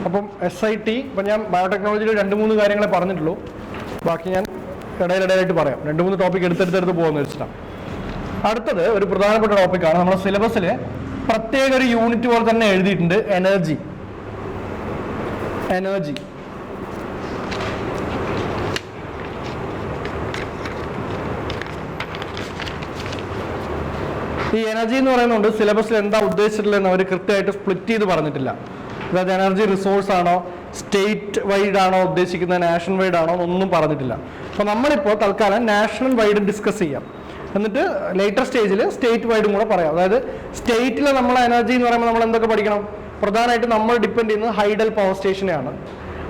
അപ്പം SIT ഇപ്പം ഞാൻ ബയോടെക്നോളജിയിൽ 2-3 കാര്യങ്ങളെ പറഞ്ഞിട്ടുള്ളൂ. ബാക്കി ഞാൻ ഇടയിലിടയിലായിട്ട് പറയാം. 2-3 ടോപ്പിക് എടുത്തെടുത്ത് പോകുന്ന വെച്ചിട്ടാണ്. അടുത്തത് ഒരു പ്രധാനപ്പെട്ട ടോപ്പിക്കാണ്. നമ്മുടെ സിലബസിൽ പ്രത്യേക ഒരു യൂണിറ്റ് പോലെ തന്നെ എഴുതിയിട്ടുണ്ട്, എനർജി. ഈ എനർജി എന്ന് പറയുന്നുണ്ട് സിലബസിൽ എന്താ ഉദ്ദേശിച്ചിട്ടുള്ളതെന്ന് അവർ കൃത്യമായിട്ട് സ്പ്ലിറ്റ് ചെയ്ത് പറഞ്ഞിട്ടില്ല. അതായത് എനർജി റിസോഴ്സ് ആണോ, സ്റ്റേറ്റ് വൈഡ് ആണോ ഉദ്ദേശിക്കുന്നത്, നാഷണൽ വൈഡ് ആണോ എന്നൊന്നും പറഞ്ഞിട്ടില്ല. അപ്പോൾ നമ്മളിപ്പോൾ തൽക്കാലം നാഷണൽ വൈഡ് ഡിസ്കസ് ചെയ്യാം. എന്നിട്ട് ലേറ്റർ സ്റ്റേജിൽ സ്റ്റേറ്റ് വൈഡും കൂടെ പറയാം. അതായത് സ്റ്റേറ്റിലെ നമ്മളെ എനർജി എന്ന് പറയുമ്പോൾ നമ്മൾ എന്തൊക്കെ പഠിക്കണം? പ്രധാനമായിട്ട് നമ്മൾ ഡിപ്പെൻഡ് ചെയ്യുന്നത് ഹൈഡൽ പവർ സ്റ്റേഷനെയാണ്.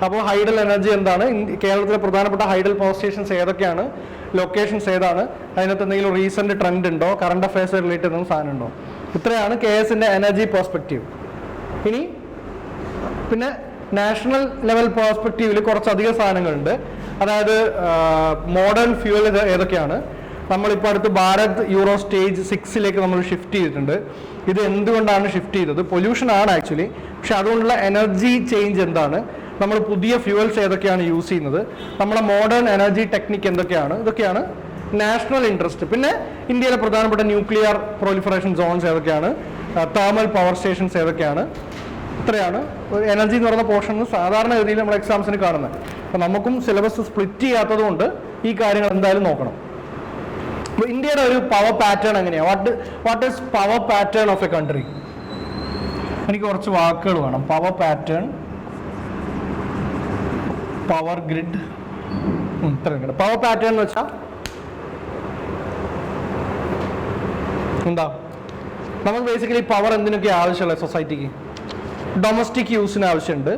അപ്പോൾ ഹൈഡൽ എനർജി എന്താണ്, കേരളത്തിലെ പ്രധാനപ്പെട്ട ഹൈഡൽ പവർ സ്റ്റേഷൻസ് ഏതൊക്കെയാണ്, ലൊക്കേഷൻസ് ഏതാണ്, അതിനകത്ത് എന്തെങ്കിലും റീസെന്റ് ട്രെൻഡ് ഉണ്ടോ, കറണ്ട് അഫയേഴ്സ് റിലേറ്റഡ് എന്തെങ്കിലും സാധനം ഉണ്ടോ, ഇത്രയാണ് KSന്റെ എനർജി പെർസ്പെക്റ്റീവ്. ഇനി പിന്നെ നാഷണൽ ലെവൽ പെർസ്പെക്റ്റീവിൽ കുറച്ചധികം സാധനങ്ങളുണ്ട്. അതായത് മോഡേൺ ഫ്യൂവൽ ഏതൊക്കെയാണ്, നമ്മളിപ്പോൾ അടുത്ത് ഭാരത് യൂറോ സ്റ്റേജ് 6 നമ്മൾ ഷിഫ്റ്റ് ചെയ്തിട്ടുണ്ട്. ഇത് എന്തുകൊണ്ടാണ് ഷിഫ്റ്റ് ചെയ്തത്? പൊല്യൂഷൻ ആണ് ആക്ച്വലി, പക്ഷെ അതുകൊണ്ടുള്ള എനർജി ചേഞ്ച് എന്താണ്, നമ്മൾ പുതിയ ഫ്യൂവൽസ് ഏതൊക്കെയാണ് യൂസ് ചെയ്യുന്നത്, നമ്മളെ മോഡേൺ എനർജി ടെക്നിക്ക് എന്തൊക്കെയാണ്, ഇതൊക്കെയാണ് നാഷണൽ ഇൻട്രസ്റ്റ്. പിന്നെ ഇന്ത്യയിലെ പ്രധാനപ്പെട്ട ന്യൂക്ലിയർ പ്രൊലിഫറേഷൻ സോൺസ് ഏതൊക്കെയാണ്, തെർമൽ പവർ സ്റ്റേഷൻസ് ഏതൊക്കെയാണ്, ഇത്രയാണ് ഒരു എനർജി എന്ന് പറയുന്ന പോർഷൻ സാധാരണ ഗതിയിൽ നമ്മൾ എക്സാംസിന് കാണുന്നത്. അപ്പം നമുക്കും സിലബസ് സ്പ്ലിറ്റ് ചെയ്യാത്തത് കൊണ്ട് ഈ കാര്യങ്ങൾ എന്തായാലും നോക്കണം. അപ്പോൾ ഇന്ത്യയുടെ ഒരു പവർ പാറ്റേൺ എങ്ങനെയാണ്, what is power pattern of A country? എനിക്ക് കുറച്ച് വാക്കുകൾ വേണം. പവർ പാറ്റേൺ, പവർ ഗ്രിഡ്, ഇത്രയും. പവർ പാറ്റേൺ എന്ന് വെച്ചാൽ എന്താ? നമുക്ക് ബേസിക്കലി പവർ എന്തിനൊക്കെ ആവശ്യമുള്ള സൊസൈറ്റിക്ക്? ഡൊമസ്റ്റിക് യൂസിന് ആവശ്യമുണ്ട്,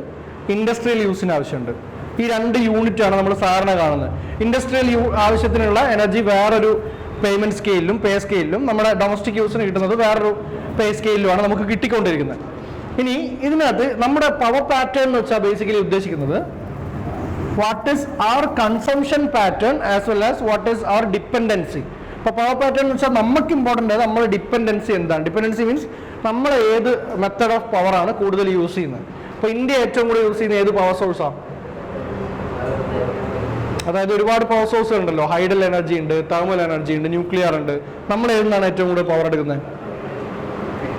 ഇൻഡസ്ട്രിയൽ യൂസിന് ആവശ്യമുണ്ട്. ഈ 2 യൂണിറ്റാണ് നമ്മൾ സാധാരണ കാണുന്നത്. ഇൻഡസ്ട്രിയൽ ആവശ്യത്തിനുള്ള എനർജി വേറൊരു പേയ്മെന്റ് സ്കെയിലും പേ സ്കെയിലും, നമ്മുടെ ഡൊമസ്റ്റിക് യൂസിന് കിട്ടുന്നത് വേറൊരു പേ സ്കെയിലുമാണ് നമുക്ക് കിട്ടിക്കൊണ്ടിരിക്കുന്നത്. ഇനി ഇതിനകത്ത് നമ്മുടെ പവർ പാറ്റേൺ എന്ന് വെച്ചാൽ ബേസിക്കലി ഉദ്ദേശിക്കുന്നത് what is our consumption pattern as well as what is our dependency. അപ്പോൾ പവർ പാറ്റേൺ എന്ന് വെച്ചാൽ നമുക്ക് ഇമ്പോർട്ടൻ്റ് ആയത് നമ്മുടെ ഡിപ്പെൻഡൻസി എന്താണ്. ഡിപ്പെൻഡൻസി മീൻസ് നമ്മൾ ഏത് മെത്തഡ് ഓഫ് പവർ ആണ് കൂടുതൽ യൂസ് ചെയ്യുന്നത്. അപ്പോൾ ഇന്ത്യ ഏറ്റവും കൂടുതൽ യൂസ് ചെയ്യുന്ന ഏത് പവർ സോഴ്സാണ്? അതായത് ഒരുപാട് പവർ സോഴ്സ് ഉണ്ടല്ലോ, ഹൈഡൽ എനർജി ഉണ്ട്, തെർമൽ എനർജി ഉണ്ട്, ന്യൂക്ലിയർ ഉണ്ട്. നമ്മൾ ഏതിനാണ് ഏറ്റവും കൂടുതൽ പവർ എടുക്കുന്നത്?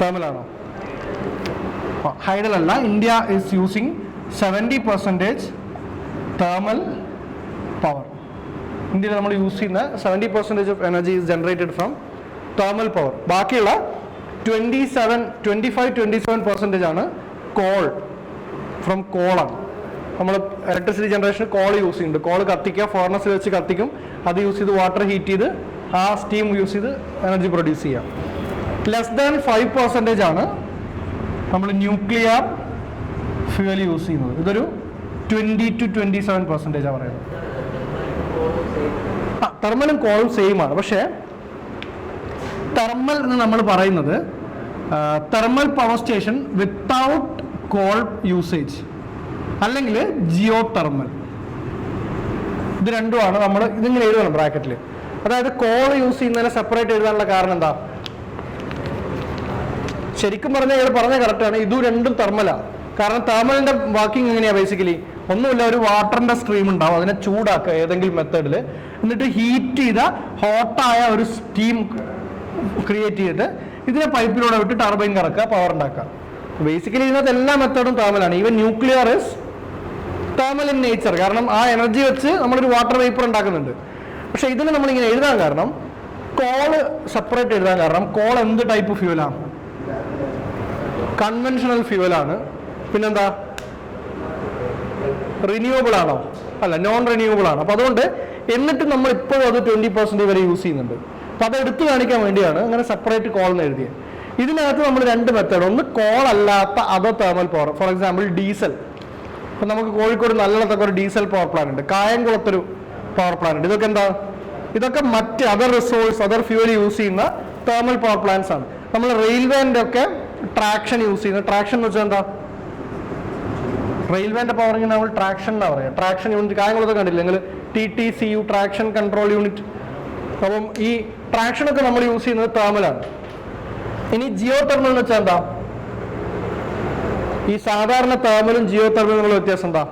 തെർമലാണോ? ഹൈഡൽ അല്ല. India is using 70% thermal power. ഇന്ത്യയിൽ നമ്മൾ യൂസ് ചെയ്യുന്ന 70% of energy is generated from thermal power. ബാക്കിയുള്ള 25-27% ആണ് കോൾ, ഫ്രം കോളാണ്. നമ്മൾ ഇലക്ട്രിസിറ്റി ജനറേഷൻ കോൾ യൂസ് ചെയ്യുന്നുണ്ട്. കോൾ കത്തിക്കുക, ഫോർണസിൽ വെച്ച് കത്തിക്കും, അത് യൂസ് ചെയ്ത് വാട്ടർ ഹീറ്റ് ചെയ്ത് ആ സ്റ്റീം യൂസ് ചെയ്ത് എനർജി പ്രൊഡ്യൂസ് ചെയ്യാം. ലെസ് ദാൻ 5% ആണ് നമ്മൾ ന്യൂക്ലിയർ ഫ്യൂവൽ യൂസ് ചെയ്യുന്നത്. ഇതൊരു 20-27% പറയുന്നത്. തെർമലും കോളും സെയിം ആണ്. പക്ഷേ തെർമൽ എന്ന് നമ്മൾ പറയുന്നത് thermal power station without call usage, അല്ലെങ്കിൽ ജിയോ തെർമൽ. ഇത് രണ്ടുമാണ് നമ്മൾ ഇതിങ്ങനെ എഴുതണം ബ്രാക്കറ്റിൽ. അതായത് കോൾ യൂസ് ചെയ്യുന്നതിനെ സെപ്പറേറ്റ് എഴുതാനുള്ള കാരണം എന്താ? ശരിക്കും പറഞ്ഞാൽ ഇയാൾ പറഞ്ഞ കറക്റ്റാണ്, ഇതും രണ്ടും തെർമലാണ്. കാരണം തെർമലിന്റെ വർക്കിംഗ് എങ്ങനെയാ? ബേസിക്കലി ഒന്നുമില്ല, ഒരു വാട്ടറിന്റെ സ്ട്രീം ഉണ്ടാവും, അതിനെ ചൂടാക്കുക ഏതെങ്കിലും മെത്തേഡിൽ, എന്നിട്ട് ഹീറ്റ് ചെയ്ത ഹോട്ടായ ഒരു സ്റ്റീം ക്രിയേറ്റ് ചെയ്തിട്ട് ഇതിനെ പൈപ്പിലൂടെ വിട്ട് ടർബൈൻ കറക്കുക, പവർ ഉണ്ടാക്കുക. ബേസിക്കലി ഇതിനകത്ത് എല്ലാ മെത്തേഡും തെർമലാണ്. Even nuclear is thermal in nature. കാരണം ആ എനർജി വെച്ച് നമ്മളൊരു വാട്ടർ വേപ്പർ ഉണ്ടാക്കുന്നുണ്ട്. പക്ഷെ ഇതിന് നമ്മളിങ്ങനെ എഴുതാൻ കാരണം, കോള് സെപ്പറേറ്റ് എഴുതാൻ കാരണം, കോൾ എന്ത് ടൈപ്പ് ഫ്യൂവലാണ്? കൺവെൻഷണൽ ഫ്യൂവലാണ്. പിന്നെന്താ? റിന്യൂവബിൾ ആണോ? അല്ല, നോൺ റിന്യൂവബിൾ ആണ്. അപ്പൊ അതുകൊണ്ട് എന്നിട്ട് നമ്മൾ ഇപ്പോഴും അത് 20% വരെ യൂസ് ചെയ്യുന്നുണ്ട്. അപ്പൊ അത് എടുത്തു കാണിക്കാൻ വേണ്ടിയാണ് അങ്ങനെ സെപ്പറേറ്റ് കോൾ എന്ന് എഴുതിയത്. ഇതിനകത്ത് നമ്മൾ 2 മെത്തേഡ്, ഒന്ന് കോൾ അല്ലാത്ത other thermal power. For example diesel. ഇപ്പൊ നമുക്ക് കോഴിക്കോട് നല്ലതൊക്കെ ഒരു ഡീസൽ പവർ പ്ലാന്റ് ഉണ്ട്, കായംകുളത്തൊരു പവർ പ്ലാന്റ് ഉണ്ട്. ഇതൊക്കെ എന്താ? ഇതൊക്കെ മറ്റ് other resource, other fuel use ചെയ്യുന്ന തെർമൽ പവർ പ്ലാന്റ്സ് ആണ്. നമ്മൾ റെയിൽവേന്റെ ഒക്കെ ട്രാക്ഷൻ യൂസ് ചെയ്യുന്നത്. ട്രാക്ഷൻ എന്ന് വെച്ചാൽ എന്താ? റെയിൽവേന്റെ പവറിങ് നമ്മൾ ട്രാക്ഷൻ എന്നാ പറയുക. ട്രാക്ഷൻ യൂണിറ്റ് കായംകുളത്ത് കണ്ടില്ല നിങ്ങൾ? TTCU, traction control unit. അപ്പം ഈ ട്രാക്ഷനൊക്കെ നമ്മൾ യൂസ് ചെയ്യുന്നത് തെർമലാണ്. ഇനി ജിയോ തെർമൽ എന്ന് വെച്ചാൽ എന്താ? ഈ സാധാരണ തെർമലും ജിയോ തെർമലും തമ്മിലുള്ള വ്യത്യാസം എന്താ?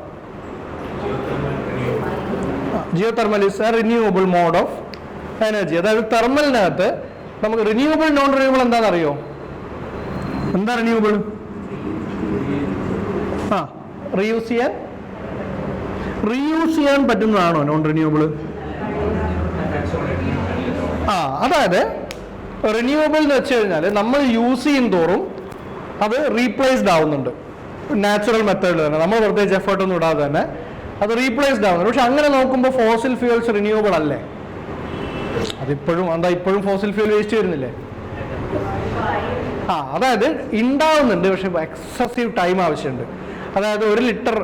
Geothermal is a renewable mode of energy. അതായത് തെർമലിനകത്ത് നമുക്ക് റിന്യൂവബിൾ നോൺ റിന്യൂവബിൾ എന്താണെന്ന് അറിയോ? എന്താ റിന്യൂവബിൾ? റീയൂസ് ചെയ്യാൻ പറ്റുന്നതാണോ നോൺ റിന്യൂവബിൾ? അതായത് റിന്യൂവബിൾ എന്ന് വെച്ച് കഴിഞ്ഞാൽ നമ്മൾ യൂസ് ചെയ്യും തോറും അത് റീപ്ലേസ്ഡ് ആവുന്നുണ്ട്. നാച്ചുറൽ മെത്തേഡിൽ തന്നെ നമ്മൾ പ്രത്യേകിച്ച് എഫേർട്ട് ഒന്നും ഇടാതെ തന്നെ അത് റീപ്ലേസ്ഡ് ആവുന്നുണ്ട്. പക്ഷെ അങ്ങനെ നോക്കുമ്പോൾ ഫോസിൽ ഫ്യൂവൽസ് റിന്യൂവബിൾ അല്ലേ? ഇപ്പോഴും ഫോസിൽ ഫ്യൂവൽ വേസ്റ്റ് വരുന്നില്ലേ? അതായത് ഉണ്ടാവുന്നുണ്ട്, പക്ഷെ എക്സസീവ് ടൈം ആവശ്യമുണ്ട്. അതായത് 1 ലിറ്റർ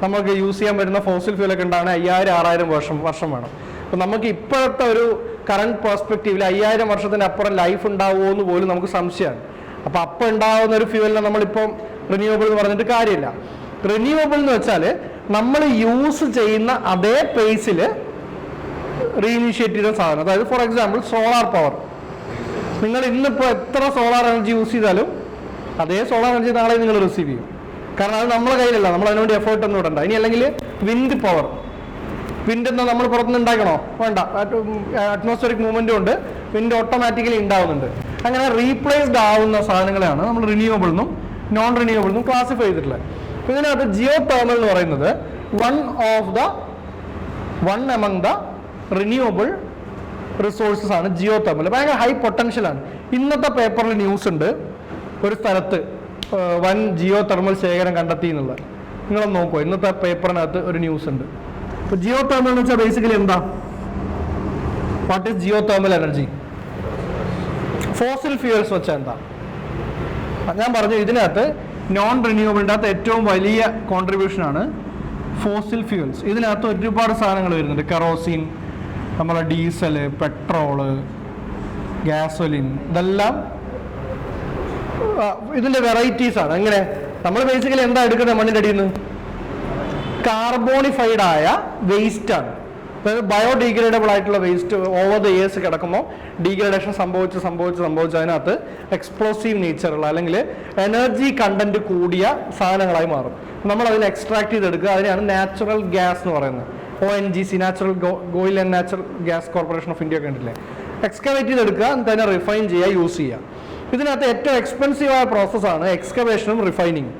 നമുക്ക് യൂസ് ചെയ്യാൻ പറ്റുന്ന ഫോസിൽ ഫ്യൂലൊക്കെ ഉണ്ടാവണേ 5000-6000 വർഷം വേണം. അപ്പം നമുക്ക് ഇപ്പോഴത്തെ ഒരു കറണ്ട് പെർസ്പെക്റ്റീവിൽ 5000 വർഷത്തിന് അപ്പുറം ലൈഫ് ഉണ്ടാവുമോ എന്ന് പോലും നമുക്ക് സംശയമാണ്. അപ്പം ഉണ്ടാവുന്ന ഒരു ഫ്യൂവലിനെ നമ്മളിപ്പം റിന്യൂവബിൾ എന്ന് പറഞ്ഞിട്ട് കാര്യമില്ല. റിന്യൂവബിൾ എന്ന് വെച്ചാൽ നമ്മൾ യൂസ് ചെയ്യുന്ന അതേ പേസിൽ റീഇനിഷ്യേറ്റ് ചെയ്ത സാധനം. അതായത് ഫോർ എക്സാമ്പിൾ സോളാർ പവർ. നിങ്ങൾ ഇന്നിപ്പോൾ എത്ര സോളാർ എനർജി യൂസ് ചെയ്താലും അതേ സോളാർ എനർജി നാളെ നിങ്ങൾ റിസീവ് ചെയ്യും. കാരണം അത് നമ്മളെ കയ്യിലല്ല, നമ്മൾ അതിനുവേണ്ടി എഫേർട്ട് ഒന്നും ഇടണ്ട. ഇനി അല്ലെങ്കിൽ വിൻഡ് പവർ. വിൻഡ് എന്നാൽ നമ്മൾ പുറത്തുനിന്ന് ഉണ്ടാക്കണോ? വേണ്ട. അറ്റ്മോസ്ഫിയറിക് മൂവ്മെന്റും ഉണ്ട്, വിൻഡ് ഓട്ടോമാറ്റിക്കലി ഉണ്ടാവുന്നുണ്ട്. അങ്ങനെ റീപ്ലേസ്ഡ് ആവുന്ന സാധനങ്ങളെയാണ് നമ്മൾ റിന്യൂവബിൾ എന്നും നോൺ റിന്യൂവബിൾ എന്നും ക്ലാസിഫൈ ചെയ്തിട്ടുള്ളത്. ഇതിനകത്ത് ജിയോ തെർമൽ എന്ന് പറയുന്നത് one among the renewable resources ആണ് ജിയോ തെർമൽ. ഭയങ്കര ഹൈ പൊട്ടൻഷ്യലാണ്. ഇന്നത്തെ പേപ്പറിൽ ന്യൂസ് ഉണ്ട്, ഒരു സ്ഥലത്ത് വൻ ജിയോ തെർമൽ ശേഖരം കണ്ടെത്തി എന്നുള്ളത്. നിങ്ങളൊന്ന് നോക്കുമോ, ഇന്നത്തെ പേപ്പറിനകത്ത് ഒരു ന്യൂസ് ഉണ്ട്. ഇപ്പോൾ ജിയോ തെർമൽ എന്ന് വെച്ചാൽ ബേസിക്കലി എന്താ? What is geothermal energy? Fossil fuels വെച്ചാൽ എന്താ? ഞാൻ പറഞ്ഞു ഇതിനകത്ത് നോൺ റിന്യൂവബിളിൻ്റെ അകത്ത് ഏറ്റവും വലിയ കോൺട്രിബ്യൂഷനാണ് ഫോസിൽ ഫ്യൂവൽസ്. ഇതിനകത്ത് ഒരുപാട് സാധനങ്ങൾ വരുന്നുണ്ട്. കെറോസിൻ, നമ്മളെ ഡീസല്, പെട്രോള്, ഗ്യാസോലിൻ, ഇതെല്ലാം ഇതിൻ്റെ വെറൈറ്റീസ് ആണ്. എങ്ങനെ? നമ്മൾ ബേസിക്കലി എന്താ എടുക്കുന്നത് മണ്ണിൻ്റെ അടിയിൽ നിന്ന്? കാർബോണിഫൈഡ് ആയ വേസ്റ്റ് ആണ്. അതായത് ബയോഡീഗ്രേഡബിൾ ആയിട്ടുള്ള വേസ്റ്റ് ഓവർ ദ ഇയേഴ്സ് കിടക്കുമ്പോൾ ഡീഗ്രേഡേഷൻ സംഭവിച്ച് അതിനകത്ത് എക്സ്പ്ലോസീവ് നേച്ചറുള്ള അല്ലെങ്കിൽ എനർജി കണ്ടന്റ് കൂടിയ സാധനങ്ങളായി മാറും. നമ്മൾ അതിനെ എക്സ്ട്രാക്ട് ചെയ്തെടുക്കുക. അതിനെയാണ് നാച്ചുറൽ ഗ്യാസ് എന്ന് പറയുന്നത്. ONGC, natural oil and natural gas corporation of India ഒക്കെ ഉണ്ടല്ലേ, എക്സ്കവേറ്റ് ചെയ്തെടുക്കുക, എന്നിട്ട് അതിനെ റിഫൈൻ ചെയ്യുക, യൂസ് ചെയ്യുക. ഇതിനകത്ത് ഏറ്റവും എക്സ്പെൻസീവായ പ്രോസസ്സാണ് എക്സ്കവേഷനും റിഫൈനിങ്.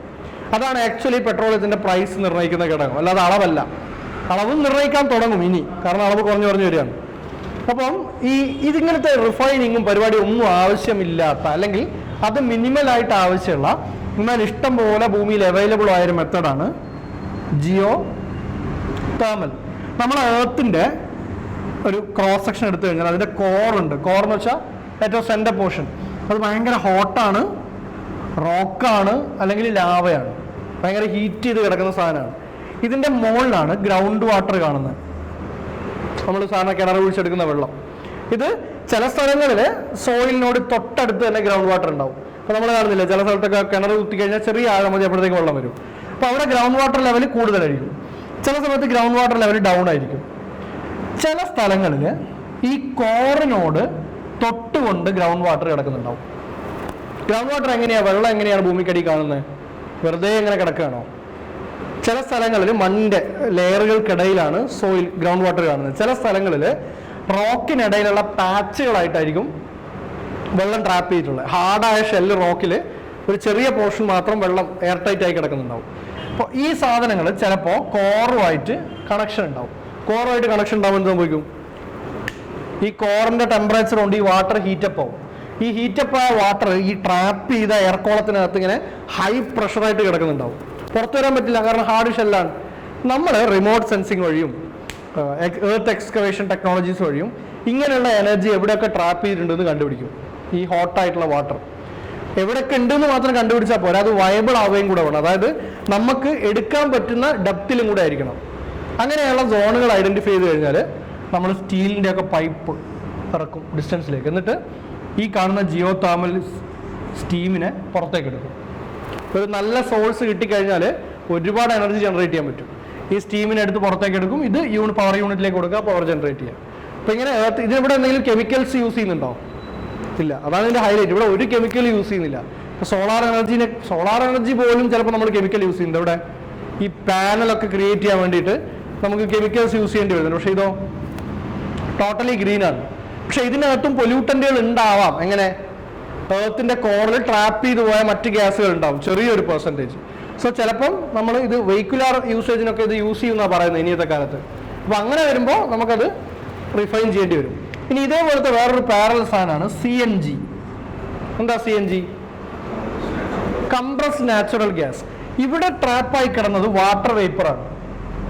അതാണ് ആക്ച്വലി പെട്രോളിയത്തിൻ്റെ പ്രൈസ് നിർണ്ണയിക്കുന്ന ഘടകം, അല്ലാതെ അളവല്ല. അളവും നിർണ്ണയിക്കാൻ തുടങ്ങും ഇനി, കാരണം അളവ് കുറഞ്ഞു വരികയാണ്. അപ്പം ഇതിങ്ങനത്തെ റിഫൈനിങ്ങും പരിപാടി ഒന്നും ആവശ്യമില്ലാത്ത, അല്ലെങ്കിൽ അത് മിനിമലായിട്ട് ആവശ്യമുള്ള, എന്നാൽ ഇഷ്ടം പോലെ ഭൂമിയിൽ അവൈലബിൾ ആയൊരു മെത്തഡാണ് ജിയോ തെർമൽ. നമ്മൾ എർത്തിൻ്റെ ഒരു ക്രോസ് സെക്ഷൻ എടുത്തു കഴിഞ്ഞാൽ അതിൻ്റെ കോറുണ്ട്. കോറെന്ന് വെച്ചാൽ ഏറ്റവും സെൻറ്റർ പോർഷൻ, അത് ഭയങ്കര ഹോട്ടാണ്, റോക്കാണ്, അല്ലെങ്കിൽ ലാവയാണ്, ഭയങ്കര ഹീറ്റ് ചെയ്ത് കിടക്കുന്ന സാധനമാണ്. ഇതിൻ്റെ മുകളിലാണ് ഗ്രൗണ്ട് വാട്ടർ കാണുന്നത്. നമ്മൾ സാധാരണ കിണർ കുഴിച്ചെടുക്കുന്ന വെള്ളം. ഇത് ചില സ്ഥലങ്ങളിൽ സോയിലിനോട് തൊട്ടടുത്ത് തന്നെ ഗ്രൗണ്ട് വാട്ടർ ഉണ്ടാവും. അപ്പോൾ നമ്മൾ കാണുന്നില്ല, ചില സ്ഥലത്തൊക്കെ കിണർ കുത്തിക്കഴിഞ്ഞാൽ ചെറിയ ആഴം മതി, അപ്പോഴത്തേക്ക് വെള്ളം വരും. അപ്പോൾ അവിടെ ഗ്രൗണ്ട് വാട്ടർ ലെവൽ കൂടുതലായിരിക്കും. ചില സമയത്ത് ഗ്രൗണ്ട് വാട്ടർ ലെവൽ ഡൗൺ ആയിരിക്കും. ചില സ്ഥലങ്ങളിൽ ഈ കോറിനോട് തൊട്ടുകൊണ്ട് ഗ്രൗണ്ട് വാട്ടർ കിടക്കുന്നുണ്ടാവും. ഗ്രൗണ്ട് വാട്ടർ എങ്ങനെയാണ്, വെള്ളം എങ്ങനെയാണ് ഭൂമിക്കടി കാണുന്നത്? വെറുതെ എങ്ങനെ കിടക്കുകയാണോ? ചില സ്ഥലങ്ങളിൽ മണ്ണിൻ്റെ ലെയറുകൾക്കിടയിലാണ് ഗ്രൗണ്ട് വാട്ടർ കാണുന്നത്. ചില സ്ഥലങ്ങളിൽ റോക്കിനിടയിലുള്ള പാച്ചുകളായിട്ടായിരിക്കും വെള്ളം ട്രാപ്പ് ചെയ്തിട്ടുള്ളത്. ഹാർഡായ ഷെല്ല് റോക്കിൽ ഒരു ചെറിയ പോർഷൻ മാത്രം വെള്ളം എയർ ടൈറ്റ് ആയി കിടക്കുന്നുണ്ടാവും. അപ്പോൾ ഈ സാധനങ്ങൾ ചിലപ്പോൾ കോറുമായിട്ട് കണക്ഷൻ ഉണ്ടാവും. കോറുമായിട്ട് കണക്ഷൻ ഉണ്ടാവുമ്പോൾ എന്ത് സംഭവിക്കും? ഈ കോറിൻ്റെ ടെമ്പറേച്ചർ കൊണ്ട് ഈ വാട്ടർ ഹീറ്റപ്പ് ആവും. ഈ ഹീറ്റപ്പ് ആയ വാട്ടർ ഈ ട്രാപ്പ് ചെയ്ത എയർ കോളത്തിനകത്ത് ഇങ്ങനെ ഹൈ പ്രഷറായിട്ട് കിടക്കുന്നുണ്ടാവും. പുറത്തു വരാൻ പറ്റില്ല, കാരണം ഹാർഡ് ഷെല്ലാണ്. നമ്മൾ റിമോട്ട് സെൻസിങ് വഴിയും എർത്ത് എക്സ്കവേഷൻ ടെക്നോളജീസ് വഴിയും ഇങ്ങനെയുള്ള എനർജി എവിടെയൊക്കെ ട്രാപ്പ് ചെയ്തിട്ടുണ്ടെന്ന് കണ്ടുപിടിക്കും. ഈ ഹോട്ടായിട്ടുള്ള വാട്ടർ എവിടെയൊക്കെ ഉണ്ടെന്ന് മാത്രം കണ്ടുപിടിച്ചാൽ പോരാ, അത് വയബിൾ ആവുകയും കൂടെ വേണം. അതായത് നമുക്ക് എടുക്കാൻ പറ്റുന്ന ഡെപ്തിലും കൂടെ ആയിരിക്കണം. അങ്ങനെയുള്ള സോണുകൾ ഐഡൻറ്റിഫൈ ചെയ്ത് കഴിഞ്ഞാൽ നമ്മൾ സ്റ്റീലിൻ്റെ ഒക്കെ പൈപ്പ് ഇറക്കും ഡിസ്റ്റൻസിലേക്ക്. എന്നിട്ട് ഈ കാണുന്ന ജിയോ തെർമൽ സ്റ്റീമിനെ പുറത്തേക്ക് എടുക്കും. ഒരു നല്ല സോഴ്സ് കിട്ടിക്കഴിഞ്ഞാൽ ഒരുപാട് എനർജി ജനറേറ്റ് ചെയ്യാൻ പറ്റും. ഈ സ്റ്റീമിനെ എടുത്ത് പുറത്തേക്ക് എടുക്കും. ഇത് പവർ യൂണിറ്റിലേക്ക് കൊടുക്കുക, പവർ ജനറേറ്റ് ചെയ്യുക. അപ്പോൾ ഇങ്ങനെ ഇതിവിടെ എന്തെങ്കിലും കെമിക്കൽസ് യൂസ് ചെയ്യുന്നുണ്ടോ? ഇല്ല. അതാണ് ഇതിൻ്റെ ഹൈലൈറ്റ്. ഇവിടെ ഒരു കെമിക്കൽ യൂസ് ചെയ്യുന്നില്ല. സോളാർ എനർജി പോലും ചിലപ്പോൾ നമ്മൾ കെമിക്കൽ യൂസ് ചെയ്യുന്നുണ്ട്. ഇവിടെ ഈ പാനലൊക്കെ ക്രിയേറ്റ് ചെയ്യാൻ വേണ്ടിയിട്ട് നമുക്ക് കെമിക്കൽസ് യൂസ് ചെയ്യേണ്ടി വരുന്നുണ്ട്. പക്ഷേ ഇതോ ടോട്ടലി ഗ്രീൻ ആണ്. പക്ഷെ ഇതിനകത്തും പൊല്യൂട്ടന്റുകൾ ഉണ്ടാവാം. എങ്ങനെ? എർത്തിന്റെ കോറിൽ ട്രാപ്പ് ചെയ്ത് പോയ മറ്റ് ഗ്യാസുകൾ ഉണ്ടാവും, ചെറിയൊരു പെർസെൻറ്റേജ്. സോ ചിലപ്പം നമ്മൾ ഇത് വെഹിക്കുലാർ യൂസേജിനൊക്കെ ഇത് യൂസ് ചെയ്യുന്ന പറയുന്നത് ഇനിയത്തെ കാലത്ത്. അപ്പൊ അങ്ങനെ വരുമ്പോൾ നമുക്കത് റിഫൈൻ ചെയ്യേണ്ടി വരും. ഇനി ഇതേപോലത്തെ വേറൊരു പാരലൽ സാധനമാണ് CNG. എന്താ CNG? Compressed natural gas. ഇവിടെ ട്രാപ്പായി കിടന്നത് വാട്ടർ വേപ്പറാണ്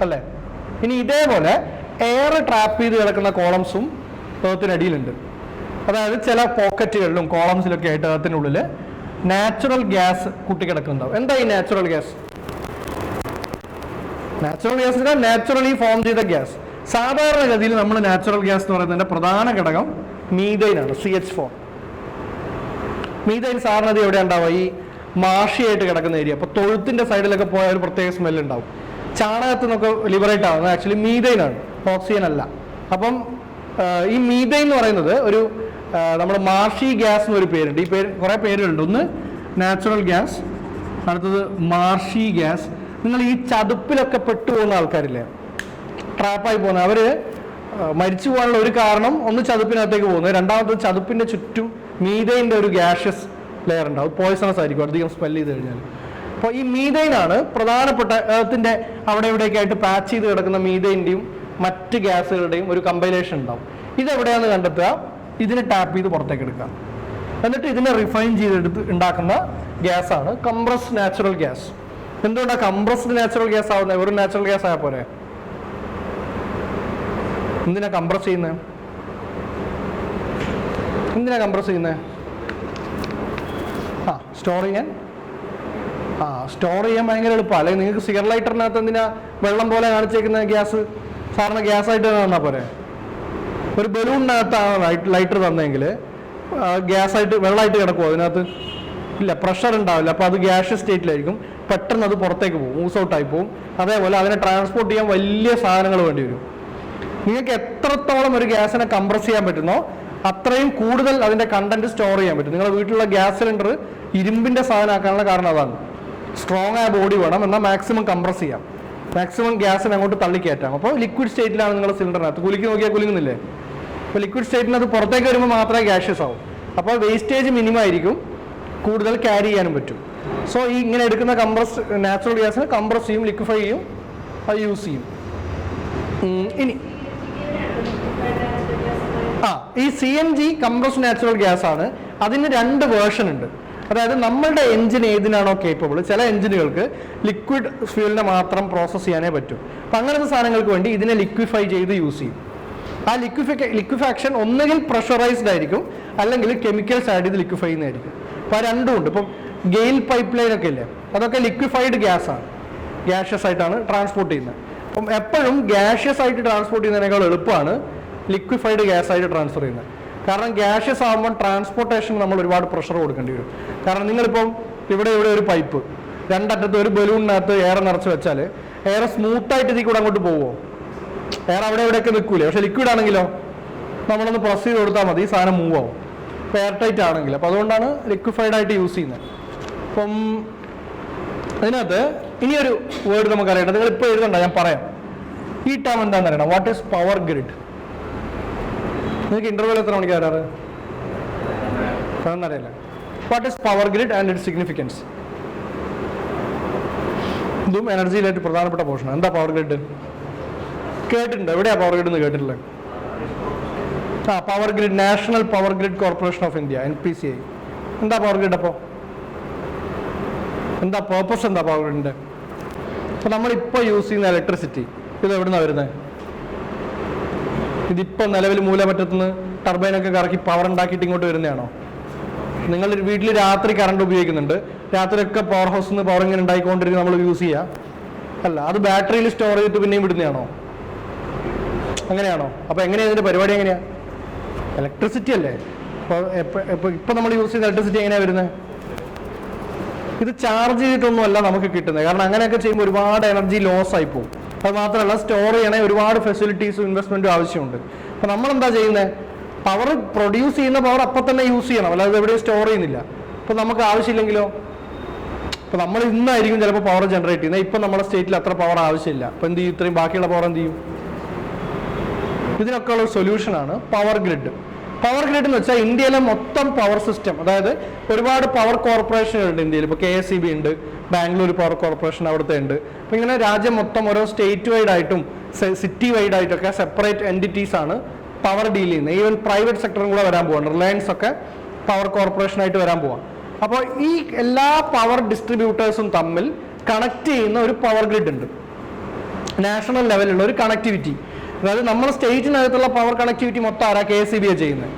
അല്ലേ? ഇനി ഇതേപോലെ എയർ ട്രാപ്പ് ചെയ്ത് കിടക്കുന്ന കോളംസും എർത്തിനടിയിലുണ്ട്. അതായത് ചില പോക്കറ്റുകളിലും കോളംസിലൊക്കെ ആയിട്ട് എർത്തിനുള്ളിൽ നാച്ചുറൽ ഗ്യാസ് കൂട്ടിക്കിടക്കുന്നുണ്ടാവും. എന്താ ഈ natural gas? Natural gas naturally form ചെയ്ത ഗ്യാസ്. സാധാരണഗതിയിൽ നമ്മൾ നാച്ചുറൽ ഗ്യാസ് എന്ന് പറയുന്നതിന്റെ പ്രധാന ഘടകം മീഥൈൻ ആണ്, CH4. മീഥൈൻ സാധാരണ എവിടെ ഉണ്ടാവുക? ഈ മാഷിയായിട്ട് കിടക്കുന്ന ഏരിയ. അപ്പൊ തൊഴുത്തിന്റെ സൈഡിലൊക്കെ പോയ ഒരു പ്രത്യേക സ്മെല്ല് ഉണ്ടാവും. ചാണകത്തിൽ നിന്നൊക്കെ ലിബറേറ്റ് ആവുന്നത് ആക്ച്വലി മീഥൈൻ ആണ്, ഓക്സിജൻ അല്ല. അപ്പം ഈ മീഥൈൻ എന്ന് പറയുന്നത് ഒരു നമ്മുടെ മാർഷി ഗ്യാസ് എന്നൊരു പേരുണ്ട്. ഈ പേര് കുറെ പേരുകളുണ്ട്. ഒന്ന് നാച്ചുറൽ ഗ്യാസ്, അടുത്തത് മാർഷി ഗ്യാസ്. നിങ്ങൾ ഈ ചതുപ്പിലൊക്കെ പെട്ടുപോകുന്ന ആൾക്കാരില്ലേ, ട്രാപ്പായി പോകുന്നത്, അവര് മരിച്ചു പോകാനുള്ള ഒരു കാരണം ഒന്ന് ചതുപ്പിനകത്തേക്ക് പോകുന്നത്, രണ്ടാമത്തത് ചതുപ്പിന്റെ ചുറ്റും മീഥൈൻ്റെ ഒരു ഗ്യാഷ്യസ് ലെയർ ഉണ്ടാവും. പോയ്സണസ് ആയിരിക്കും അധികം സ്മെല് ചെയ്ത് കഴിഞ്ഞാൽ. അപ്പോൾ ഈ മീഥൈൻ ആണ് പ്രധാനപ്പെട്ട എർത്തിന്റെ അവിടെ ഇവിടെയൊക്കെ ആയിട്ട് പാച്ച് ചെയ്ത് കിടക്കുന്ന മീഥൈൻ്റെയും മറ്റ് ഗ്യാസുകളുടെയും ഒരു കമ്പൈലേഷൻ ഉണ്ടാവും. ഇതെവിടെയാണെന്ന് കണ്ടെത്തുക, ഇതിനെ ടാപ്പ് ചെയ്ത് പുറത്തേക്ക് എടുക്കുക, എന്നിട്ട് ഇതിനെ റിഫൈൻ ചെയ്തെടുത്ത് ഉണ്ടാക്കുന്ന ഗ്യാസാണ് കംപ്രസ്ഡ് നാച്ചുറൽ ഗ്യാസ്. എന്തുകൊണ്ടാണ് കംപ്രസ്ഡ് നാച്ചുറൽ ഗ്യാസ് ആവുന്നത്? ഒരു നാച്ചുറൽ ഗ്യാസ് ആയ പോലെ എന്തിനാ കംപ്രസ് ചെയ്യുന്നത്? എന്തിനാ കംപ്രസ് ചെയ്യുന്നത്? സ്റ്റോർ ചെയ്യാൻ. സ്റ്റോർ ചെയ്യാൻ ഭയങ്കര എളുപ്പമാണ്. അല്ലെങ്കിൽ നിങ്ങൾക്ക് സിഗർ ലൈറ്ററിനകത്ത് എന്തിനാ വെള്ളം പോലെ കാണിച്ചേക്കുന്ന ഗ്യാസ്? സാധാരണ ഗ്യാസായിട്ട് തന്നാൽ പോരെ. ഒരു ബലൂണിനകത്താണ് ലൈറ്റർ തന്നെങ്കിൽ ഗ്യാസായിട്ട് വെള്ളമായിട്ട് കിടക്കുമോ അതിനകത്ത്? ഇല്ല, പ്രഷർ ഉണ്ടാവില്ല. അപ്പോൾ അത് ഗ്യാഷ്യസ് സ്റ്റേറ്റിലായിരിക്കും. പെട്ടെന്ന് അത് പുറത്തേക്ക് പോകും, ഊസ് ഔട്ടായി പോകും. അതേപോലെ അതിനെ ട്രാൻസ്പോർട്ട് ചെയ്യാൻ വലിയ സാധനങ്ങൾ വേണ്ടി വരും. നിങ്ങൾക്ക് എത്രത്തോളം ഒരു ഗ്യാസിനെ കംപ്രസ് ചെയ്യാൻ പറ്റുന്നോ അത്രയും കൂടുതൽ അതിന്റെ കണ്ടന്റ് സ്റ്റോർ ചെയ്യാൻ പറ്റും. നിങ്ങളുടെ വീട്ടിലുള്ള ഗ്യാസ് സിലിണ്ടർ ഇരുമ്പിന്റെ സാധനമാക്കാനുള്ള കാരണം അതാണ്. സ്ട്രോങ് ആയ ബോഡി വേണം, എന്നാൽ മാക്സിമം കംപ്രസ് ചെയ്യാം, മാക്സിമം ഗ്യാസിനെ അങ്ങോട്ട് തള്ളിക്കയറ്റാം. അപ്പോൾ ലിക്വിഡ് സ്റ്റേറ്റിലാണ് നിങ്ങളുടെ സിലിണ്ടറിനകത്ത്. കുലുക്കി നോക്കിയാൽ കുലുങ്ങുന്നില്ലേ? അപ്പോൾ ലിക്വിഡ് സ്റ്റേറ്റിനകത്ത് പുറത്തേക്ക് വരുമ്പോൾ മാത്രമേ ഗ്യാഷ്യസ് ആവും. അപ്പോൾ വേസ്റ്റേജ് മിനിമം ആയിരിക്കും, കൂടുതൽ ക്യാരി ചെയ്യാനും പറ്റും. സോ ഈ ഇങ്ങനെ എടുക്കുന്ന കംപ്രസ് നാച്ചുറൽ ഗ്യാസിനെ കംപ്രസ് ചെയ്യും, ലിക്വിഫൈ ചെയ്യും, അത് യൂസ് ചെയ്യും. ഇനി ഈ CNG കംപ്രസ്ഡ് നാച്ചുറൽ ഗ്യാസ് ആണ്. അതിന് 2 വേർഷൻ ഉണ്ട്. അതായത് നമ്മളുടെ എഞ്ചിൻ ഏതിനാണോ കേപ്പബിൾ, ചില എഞ്ചിനുകൾക്ക് ലിക്വിഡ് ഫ്യൂലിനെ മാത്രം പ്രോസസ്സ് ചെയ്യാനേ പറ്റും. അപ്പം അങ്ങനത്തെ സാധനങ്ങൾക്ക് വേണ്ടി ഇതിനെ ലിക്വിഫൈ ചെയ്ത് യൂസ് ചെയ്യും. ആ ലിക്വിഫാക്ഷൻ ഒന്നുകിൽ പ്രഷറൈസ്ഡ് ആയിരിക്കും, അല്ലെങ്കിൽ കെമിക്കൽസ് ആഡ് ചെയ്ത് ലിക്വിഫൈ ചെയ്യുന്നതായിരിക്കും. അപ്പോൾ ആ രണ്ടും ഉണ്ട്. ഇപ്പം ഗെയിൽ പൈപ്പ് ലൈൻ ഒക്കെ ഇല്ലേ, അതൊക്കെ ലിക്വിഫൈഡ് ഗ്യാസാണ്, ഗ്യാഷ്യസ് ആയിട്ടാണ് ട്രാൻസ്പോർട്ട് ചെയ്യുന്നത്. അപ്പം എപ്പോഴും ഗ്യാഷ്യസ് ആയിട്ട് ട്രാൻസ്പോർട്ട് ചെയ്യുന്നതിനേക്കാൾ എളുപ്പമാണ് ലിക്വിഫൈഡ് ഗ്യാസ് ആയിട്ട് ട്രാൻസ്ഫർ ചെയ്യുന്നത്. കാരണം ഗ്യാഷ്യസ് ആകുമ്പോൾ ട്രാൻസ്പോർട്ടേഷൻ നമ്മൾ ഒരുപാട് പ്രഷർ കൊടുക്കേണ്ടി വരും. കാരണം നിങ്ങളിപ്പം ഇവിടെ ഒരു പൈപ്പ്, രണ്ടറ്റത്ത് ഒരു ബലൂണിനകത്ത് എയർ നിറച്ച് വെച്ചാൽ എയർ സ്മൂത്തായിട്ട് ഇതിൽ കൂടെ അങ്ങോട്ട് പോവുമോ? എയർ അവിടെ ഇവിടെയൊക്കെ നിൽക്കൂലേ? പക്ഷെ ലിക്വിഡ് ആണെങ്കിലോ നമ്മളൊന്ന് പ്രസ് ചെയ്ത് കൊടുത്താൽ മതി, സാധനം മൂവ് ആവും. ഇപ്പോൾ എയർ ടൈറ്റ് ആണെങ്കിൽ. അപ്പോൾ അതുകൊണ്ടാണ് ലിക്വിഫൈഡ് ആയിട്ട് യൂസ് ചെയ്യുന്നത്. അപ്പം അതിനകത്ത് ഇനിയൊരു വേർഡ് നമുക്കറിയണം. നിങ്ങൾ ഇപ്പോൾ എഴുതണ്ട, ഞാൻ പറയാം. ഈ ടേം എന്താണെന്ന് അറിയണം. What is power grid? നിങ്ങൾക്ക് ഇന്റർവ്യൂവിൽ എത്ര മണിക്ക് വരാറ്? അറിയില്ല. What is power grid and it's significance? ഇതും എനർജിയിലായിട്ട് പ്രധാനപ്പെട്ട പോർഷൻ. എന്താ പവർ ഗ്രിഡ്? കേട്ടിട്ടുണ്ട്? എവിടെയാ പവർ ഗ്രിഡ് എന്ന് കേട്ടിട്ടില്ല? Power grid, national power grid corporation of India, NPCI. എന്താ പവർ ഗ്രിഡ്? അപ്പോൾ എന്താ പേർപ്പസ്? എന്താ പവർ ഗ്രിഡിന്റെ? അപ്പോൾ നമ്മളിപ്പോൾ യൂസ് ചെയ്യുന്ന ഇലക്ട്രിസിറ്റി ഇത് എവിടുന്നാണ് വരുന്നത്? ഇതിപ്പോൾ നിലവിൽ മൂലമറ്റത്തുനിന്ന് ടർബൈനൊക്കെ കറക്കി പവർ ഉണ്ടാക്കിയിട്ട് ഇങ്ങോട്ട് വരുന്നതാണോ? നിങ്ങൾ വീട്ടിൽ രാത്രി കറണ്ട് ഉപയോഗിക്കുന്നുണ്ട്, രാത്രിയൊക്കെ പവർ ഹൗസിൽ നിന്ന് പവർ ഇങ്ങനെ ഉണ്ടായിക്കൊണ്ടിരിക്കും, നമ്മൾ യൂസ് ചെയ്യുക അല്ല. അത് ബാറ്ററിയിൽ സ്റ്റോർ ചെയ്തിട്ട് പിന്നെയും വിടുന്നതാണോ? അങ്ങനെയാണോ? അപ്പോൾ എങ്ങനെയാണ് ഇതിൻ്റെ പരിപാടി? എങ്ങനെയാണ്? ഇലക്ട്രിസിറ്റി അല്ലേ. അപ്പോൾ ഇപ്പം നമ്മൾ യൂസ് ചെയ്യുന്ന ഇലക്ട്രിസിറ്റി എങ്ങനെയാണ് വരുന്നത്? ഇത് ചാർജ് ചെയ്തിട്ടൊന്നുമല്ല നമുക്ക് കിട്ടുന്നത്. കാരണം അങ്ങനെയൊക്കെ ചെയ്യുമ്പോൾ ഒരുപാട് എനർജി ലോസ് ആയി പോകും. അത് മാത്രമല്ല സ്റ്റോർ ചെയ്യണേ ഒരുപാട് ഫെസിലിറ്റീസും ഇൻവെസ്റ്റ്മെൻറ്റും ആവശ്യമുണ്ട്. അപ്പോൾ നമ്മളെന്താ ചെയ്യുന്നത്? പവർ പ്രൊഡ്യൂസ് ചെയ്യുന്ന പവർ അപ്പം തന്നെ യൂസ് ചെയ്യണം, അല്ലാതെ എവിടെയും സ്റ്റോർ ചെയ്യുന്നില്ല. ഇപ്പോൾ നമുക്ക് ആവശ്യമില്ലെങ്കിലോ? ഇപ്പോൾ നമ്മൾ ഇന്നായിരിക്കും ചിലപ്പോൾ പവർ ജനറേറ്റ് ചെയ്യുന്നത്, ഇപ്പം നമ്മുടെ സ്റ്റേറ്റിൽ അത്ര പവർ ആവശ്യമില്ല. അപ്പോൾ എന്ത് ചെയ്യും? ഇത്രയും ബാക്കിയുള്ള പവർ എന്ത് ചെയ്യും? ഇതിനൊക്കെ ഉള്ള സൊല്യൂഷനാണ് പവർ ഗ്രിഡ്. പവർ ഗ്രിഡ് എന്ന് വെച്ചാൽ ഇന്ത്യയിലെ മൊത്തം പവർ സിസ്റ്റം, അതായത് ഒരുപാട് പവർ കോർപ്പറേഷനുകളുണ്ട് ഇന്ത്യയിൽ. ഇപ്പോൾ KSEB ഉണ്ട്, ബാംഗ്ലൂർ പവർ കോർപ്പറേഷൻ അവിടുത്തെ ഉണ്ട്. അപ്പോൾ ഇങ്ങനെ രാജ്യം മൊത്തം ഓരോ സ്റ്റേറ്റ് വൈഡ് ആയിട്ടും സിറ്റി വൈഡ് ആയിട്ടൊക്കെ സെപ്പറേറ്റ് എൻറ്റിറ്റീസ് ആണ് പവർ ഡീൽ ചെയ്യുന്നത്. ഈവൻ പ്രൈവറ്റ് സെക്ടറും കൂടെ വരാൻ പോവാണ്. റിലയൻസ് ഒക്കെ പവർ കോർപ്പറേഷനായിട്ട് വരാൻ പോവാം. അപ്പോൾ ഈ എല്ലാ പവർ ഡിസ്ട്രിബ്യൂട്ടേഴ്സും തമ്മിൽ കണക്ട് ചെയ്യുന്ന ഒരു പവർ ഗ്രിഡ് ഉണ്ട്, നാഷണൽ ലെവലിലുള്ള ഒരു കണക്ടിവിറ്റി. അതായത് നമ്മുടെ സ്റ്റേറ്റിനകത്തുള്ള പവർ കണക്ടിവിറ്റി മൊത്തം ആരാ? KSEB ചെയ്യുന്നത്.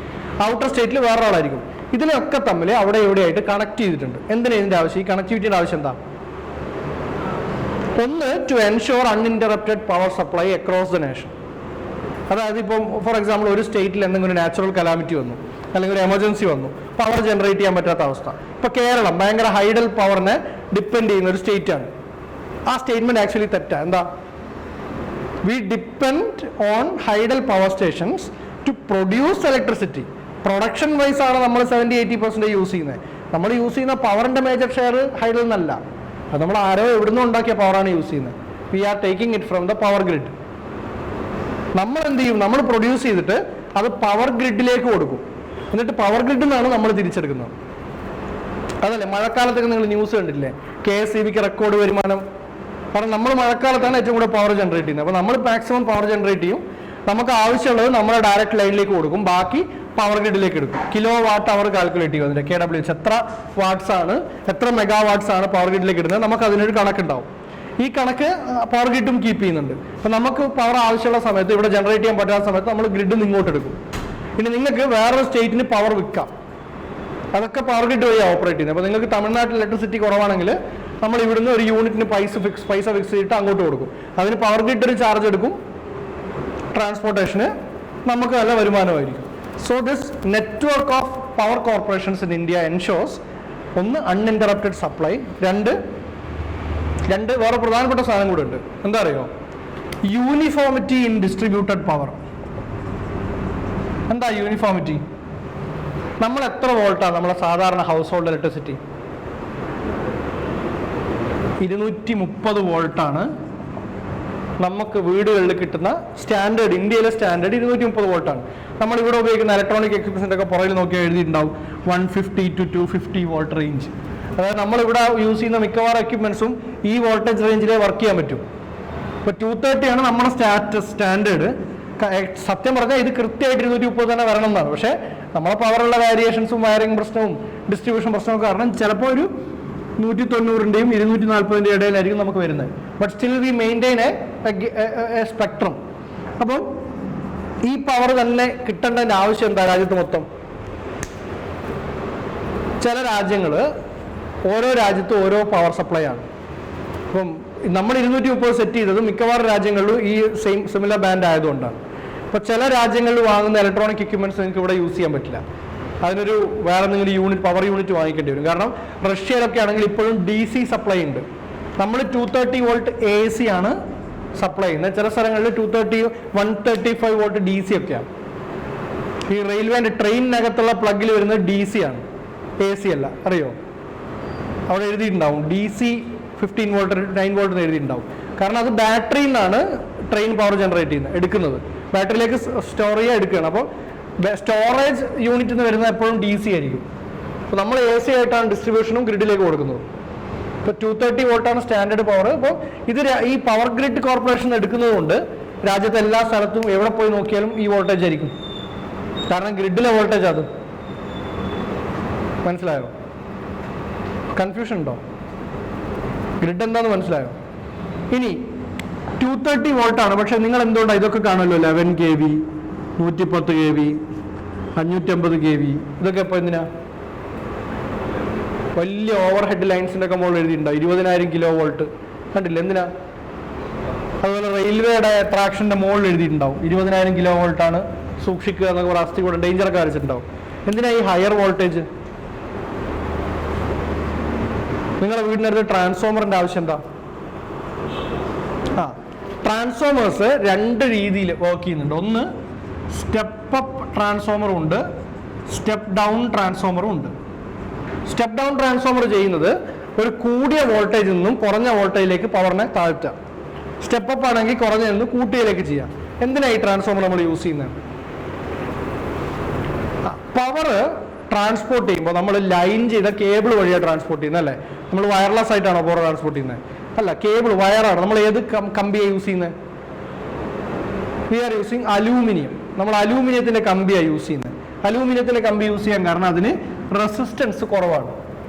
ഔട്ടർ സ്റ്റേറ്റിൽ വേറൊരാളായിരിക്കും. ഇതിനൊക്കെ തമ്മിൽ അവിടെ എവിടെയായിട്ട് കണക്ട് ചെയ്തിട്ടുണ്ട്. എന്തിനാ ഇതിൻ്റെ ആവശ്യം? ഈ കണക്ടിവിറ്റിയുടെ ആവശ്യം എന്താ? ഒന്ന്, to ensure uninterrupted power supply across the nation. അതായത് ഇപ്പം ഫോർ എക്സാമ്പിൾ ഒരു സ്റ്റേറ്റിൽ എന്തെങ്കിലും ഒരു നാച്ചുറൽ കലാമിറ്റി വന്നു, അല്ലെങ്കിൽ ഒരു എമർജൻസി വന്നു, പവർ ജനറേറ്റ് ചെയ്യാൻ പറ്റാത്ത അവസ്ഥ. ഇപ്പോൾ കേരളം ഭയങ്കര ഹൈഡൽ പവറിനെ ഡിപ്പെൻഡ് ചെയ്യുന്ന ഒരു സ്റ്റേറ്റാണ്. ആ സ്റ്റേറ്റ്മെന്റ് ആക്ച്വലി തെറ്റാ. എന്താ? We depend on hydel power stations to produce electricity. Production wise ആണ് നമ്മൾ 70-80% യൂസ് ചെയ്യുന്നത്. നമ്മൾ യൂസ് ചെയ്യുന്ന പവറിന്റെ മേജർ ഷെയർ ഹൈഡൽ എന്നല്ല, അത് നമ്മൾ ആരോ എവിടുന്ന് ഉണ്ടാക്കിയ പവറാണ് യൂസ് ചെയ്യുന്നത്. We are taking it from the power grid. നമ്മൾ എന്ത് ചെയ്യും? നമ്മൾ പ്രൊഡ്യൂസ് ചെയ്തിട്ട് അത് പവർ ഗ്രിഡിലേക്ക് കൊടുക്കും. എന്നിട്ട് പവർ ഗ്രിഡിൽ നിന്നാണ് നമ്മൾ തിരിച്ചെടുക്കുന്നത്. അതല്ലേ മഴക്കാലത്തൊക്കെ നിങ്ങൾ ന്യൂസ് കണ്ടില്ലേ? KSEBക്ക് റെക്കോർഡ് വരുമാനം. കാരണം നമ്മൾ മഴക്കാലത്താണ് ഏറ്റവും കൂടുതൽ പവർ ജനറേറ്റ് ചെയ്യുന്നത്. അപ്പോൾ നമ്മൾ മാക്സിമം പവർ ജനറേറ്റ് ചെയ്യും. നമുക്ക് ആവശ്യമുള്ളത് നമ്മുടെ ഡയറക്റ്റ് ലൈനിലേക്ക് കൊടുക്കും, ബാക്കി പവർ ഗ്രിഡിലേക്ക് എടുക്കും. കിലോ വാട്ട് അവർ കാൽക്കുലേറ്റ് ചെയ്യും. അതിൻ്റെ KWH എത്ര വാട്ട്സ് ആണ്, എത്ര മെഗാ വാട്ട്സ് ആണ് പവർ ഗ്രിഡിലേക്ക് ഇടുന്നത്, നമുക്ക് അതിനൊരു കണക്കുണ്ടാവും. ഈ കണക്ക് പവർ ഗ്രിഡും കീപ്പ് ചെയ്യുന്നുണ്ട്. അപ്പം നമുക്ക് പവർ ആവശ്യമുള്ള സമയത്ത്, ഇവിടെ ജനറേറ്റ് ചെയ്യാൻ പറ്റാത്ത സമയത്ത് നമ്മൾ ഗ്രിഡിൽ നിന്ന് ഇങ്ങോട്ട് എടുക്കും. ഇനി നിങ്ങൾക്ക് വേറൊരു സ്റ്റേറ്റിന് പവർ വിൽക്കാം, അതൊക്കെ പവർ ഗ്രിഡ് വഴി ഓപ്പറേറ്റ് ചെയ്യുന്നത്. അപ്പോൾ നിങ്ങൾക്ക് തമിഴ്നാട്ടിൽ ഇലക്ട്രിസിറ്റി കുറവാണെങ്കിൽ നമ്മൾ ഇവിടുന്ന് ഒരു യൂണിറ്റിന് പൈസ ഫിക്സ് ചെയ്തിട്ട് അങ്ങോട്ട് കൊടുക്കും. അതിന് പവർ ഗ്രിഡ് ഒരു ചാർജ് എടുക്കും, ട്രാൻസ്പോർട്ടേഷന് നമുക്ക് നല്ല വരുമാനമായിരിക്കും. So this network of power corporations in India ensures, ഒന്ന് അൺഇൻറ്ററപ്റ്റഡ് സപ്ലൈ, രണ്ട് വേറെ പ്രധാനപ്പെട്ട സാധനം കൂടെ ഉണ്ട്. എന്താ അറിയോ? Uniformity in distributed power. എന്താ യൂണിഫോമിറ്റി? നമ്മൾ എത്ര വോൾട്ടാണ് നമ്മളെ സാധാരണ ഹൗസ് ഹോൾഡ് ഇലക്ട്രിസിറ്റി? 230 വോൾട്ടാണ് നമുക്ക് വീടുകളിൽ കിട്ടുന്ന സ്റ്റാൻഡേർഡ്. ഇന്ത്യയിലെ സ്റ്റാൻഡേർഡ് 230 വോൾട്ടാണ്. നമ്മളിവിടെ ഉപയോഗിക്കുന്ന ഇലക്ട്രോണിക് എക്യുപ്മെന്റ്സിൻ്റെ ഒക്കെ പുറകിൽ നോക്കിയാൽ എഴുതിയിട്ടുണ്ടാവും 150 to 250 വോൾട്ട് റേഞ്ച്. അതായത് നമ്മളിവിടെ യൂസ് ചെയ്യുന്ന മിക്കവാറും എക്യുപ്മെന്റ്സും ഈ വോൾട്ടേജ് റേഞ്ചിലേ വർക്ക് ചെയ്യാൻ പറ്റും. ഇപ്പോൾ 230 ആണ് നമ്മുടെ സ്റ്റാൻഡേർഡ്. സത്യം പറഞ്ഞാൽ ഇത് കൃത്യമായിട്ട് 230 തന്നെ വരണം എന്നാണ്. പക്ഷേ നമ്മളെ പവറുള്ള വേരിയേഷൻസും വയറിംഗ് പ്രശ്നവും ഡിസ്ട്രിബ്യൂഷൻ പ്രശ്നവും കാരണം ചിലപ്പോൾ ഒരു 190-ൻ്റെയും 240-ൻ്റെയും ഇടയിലായിരിക്കും നമുക്ക് വരുന്നത്. But still we maintain A spectrum. അപ്പം ഈ പവർ തന്നെ കിട്ടേണ്ടതിൻ്റെ ആവശ്യം എന്താ രാജ്യത്ത് മൊത്തം? ചില രാജ്യങ്ങൾ, ഓരോ രാജ്യത്തും ഓരോ പവർ സപ്ലൈ ആണ്. അപ്പം നമ്മൾ 230 സെറ്റ് ചെയ്തത് മിക്കവാറും രാജ്യങ്ങളിലും ഈ സിമിലർ ബാൻഡ് ആയതുകൊണ്ടാണ്. അപ്പോൾ ചില രാജ്യങ്ങളിൽ വാങ്ങുന്ന ഇലക്ട്രോണിക് എക്യുപ്മെന്റ്സ് നിങ്ങൾക്ക് ഇവിടെ യൂസ് ചെയ്യാൻ പറ്റില്ല. അതിനൊരു വേറെ എന്തെങ്കിലും പവർ യൂണിറ്റ് വാങ്ങിക്കേണ്ടി വരും. കാരണം റഷ്യയിലൊക്കെ ആണെങ്കിൽ ഇപ്പോഴും DC സപ്ലൈ ഉണ്ട്. നമ്മൾ 230 വോൾട്ട് AC ആണ് സപ്ലൈ ചെയ്യുന്നത്. ചില സ്ഥലങ്ങളിൽ 135 വോൾട്ട് DC ഒക്കെയാണ്. ഈ റെയിൽവേൻ്റെ ട്രെയിനിനകത്തുള്ള പ്ലഗിൽ വരുന്നത് DC ആണ്, AC അല്ല. അറിയോ? അവിടെ എഴുതിയിട്ടുണ്ടാവും DC 15 വോൾട്ട് 9 വോൾട്ട് എന്ന് എഴുതിയിട്ടുണ്ടാവും. കാരണം അത് ബാറ്ററിയിൽ നിന്നാണ് ട്രെയിൻ പവർ ജനറേറ്റ് ചെയ്യുന്നത്, എടുക്കുന്നത്. ബാറ്ററിയിലേക്ക് സ്റ്റോർ ചെയ്യാൻ എടുക്കുകയാണ്. അപ്പോൾ സ്റ്റോറേജ് യൂണിറ്റ് എന്ന് വരുന്നത് എപ്പോഴും DC ആയിരിക്കും. അപ്പോൾ നമ്മൾ AC ആയിട്ടാണ് ഡിസ്ട്രിബ്യൂഷനും ഗ്രിഡിലേക്ക് കൊടുക്കുന്നത്. ഇപ്പോൾ 230 വോൾട്ടാണ് സ്റ്റാൻഡേർഡ് പവർ. അപ്പോൾ ഇത് ഈ പവർ ഗ്രിഡ് കോർപ്പറേഷൻ എടുക്കുന്നത് കൊണ്ട് രാജ്യത്തെ എല്ലാ സ്ഥലത്തും എവിടെ പോയി നോക്കിയാലും ഈ വോൾട്ടേജ് ആയിരിക്കും. കാരണം ഗ്രിഡിലെ വോൾട്ടേജ് അത്. മനസ്സിലായോ? കൺഫ്യൂഷൻ ഉണ്ടോ? ഗ്രിഡ് എന്താണെന്ന് മനസ്സിലായോ? ഇനി 230 വോൾട്ടാണ്. പക്ഷെ നിങ്ങൾ എന്തുകൊണ്ടാണ് ഇതൊക്കെ കാണുമല്ലോ, 11 kV, 110 kV, 550 kV, ഇതൊക്കെ ഇപ്പോൾ എന്തിനാ? വലിയ ഓവർ ഹെഡ് ലൈൻസിൻ്റെ ഒക്കെ മുകളിൽ എഴുതിയിട്ടുണ്ടാവും 20,000 കിലോ വോൾട്ട്. കണ്ടില്ല? എന്തിനാ? അതുപോലെ റെയിൽവേയുടെ ട്രാക്ഷൻ്റെ മുകളിൽ എഴുതിയിട്ടുണ്ടാവും 20,000 കിലോ വോൾട്ടാണ്, സൂക്ഷിക്കുക എന്നൊക്കെ പറഞ്ഞ അസ്ഥി കൂടെ ഡേഞ്ചറൊക്കെ വരച്ചിട്ടുണ്ടാവും. എന്തിനാ ഈ ഹയർ വോൾട്ടേജ്? നിങ്ങളുടെ വീടിനടുത്ത് ട്രാൻസ്ഫോമറിൻ്റെ ആവശ്യം എന്താ? ട്രാൻസ്ഫോമേഴ്സ് 2 രീതിയിൽ വർക്ക് ചെയ്യുന്നുണ്ട്. ഒന്ന് സ്റ്റെപ്പ് അപ്പ് ട്രാൻസ്ഫോമറും ഉണ്ട്, സ്റ്റെപ്പ് ഡൗൺ ട്രാൻസ്ഫോമറും ഉണ്ട്. സ്റ്റെപ്പ് ഡൗൺ ട്രാൻസ്ഫോമർ ചെയ്യുന്നത് ഒരു കൂടിയ വോൾട്ടേജിൽ നിന്നും കുറഞ്ഞ വോൾട്ടേജിലേക്ക് പവറിനെ താഴ്ത്താം. സ്റ്റെപ്പ് അപ്പ് ആണെങ്കിൽ കുറഞ്ഞതിൽ നിന്ന് കൂട്ടിയതിലേക്ക് ചെയ്യാം. എന്തിനാണ് ഈ ട്രാൻസ്ഫോമർ നമ്മൾ യൂസ് ചെയ്യുന്നത്? പവർ ട്രാൻസ്പോർട്ട് ചെയ്യുമ്പോൾ നമ്മൾ ലൈൻ ചെയ്ത കേബിൾ വഴിയാണ് ട്രാൻസ്പോർട്ട് ചെയ്യുന്നത് അല്ലേ? നമ്മൾ വയർലെസ് ആയിട്ടാണോ പവർ ട്രാൻസ്പോർട്ട് ചെയ്യുന്നത്? അല്ല, കേബിൾ വയറാണ്. നമ്മൾ ഏത് കമ്പിയാണ് യൂസ് ചെയ്യുന്നത്? We are using aluminium. നമ്മൾ അലൂമിനിയത്തിന്റെ കമ്പിയാണ് യൂസ് ചെയ്യുന്നത്. അലൂമിനിയത്തിന്റെ കമ്പി യൂസ് ചെയ്യാൻ കാരണം അതിന് റെസിസ്റ്റൻസ് കുറവാണ്.